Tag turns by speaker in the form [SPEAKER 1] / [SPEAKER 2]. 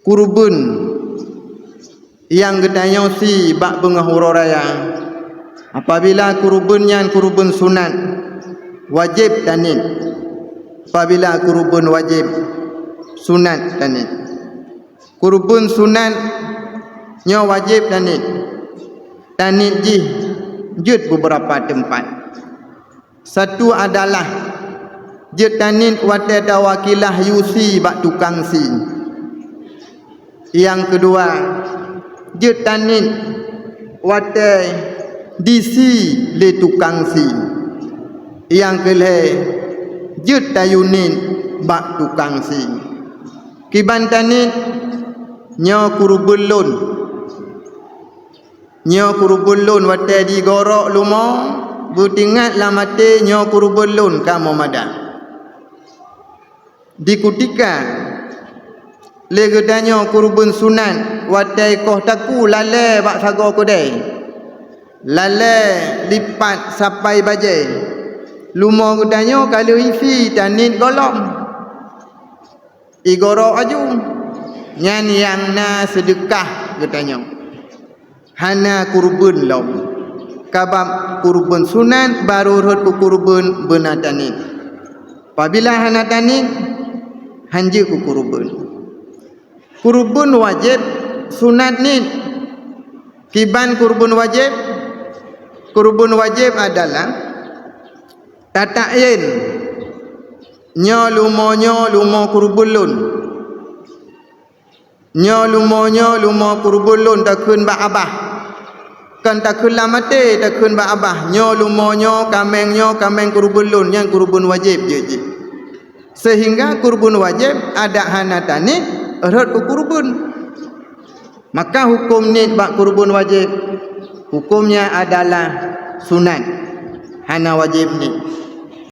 [SPEAKER 1] kurban yang gedanya si bak bengahura raya. Apabila kurbannya kurban sunat wajib tanit. Apabila kurban wajib sunat tanit. Kurban sunat nya wajib tanit. Tanit jut beberapa tempat. Satu adalah jut tanit wate tawakilah yusi bak tukang si. Yang kedua, jut tanit wate disi le tukang si. Yang kelih, jut tayunin bak tukang si. Kiban tanit nya kurubulun. Nya kurubulun wate digorok lumo, butingat lah mati nya kurubulun kamu madah. Dikutika legedanya kurban sunat wadai koh taku lale bak sago kodai. Lale lipat sampai bajai. Lumo gedanya kalau isi tanit golong. Igorok aju. Nyan yang na sedekah gedanya. Hana kurban lom. Kabab kurban sunat baru rut kurban benar tanit. Apabila hana tanit hanja ku kurban. Kurban wajib sunat ni. Kiban kurban wajib. Kurban wajib adalah tatayin nya lumo kurbulun. Nya lumo kurbulun takun ba abah. Kan takun lamate takun ba abah. Nya lumo kameng kurbulun yang kurban wajib je. Sehingga kurban wajib ada hana tanit rot ku kurban. Maka hukum ni bak kurban wajib hukumnya adalah sunat. Hana wajib ni.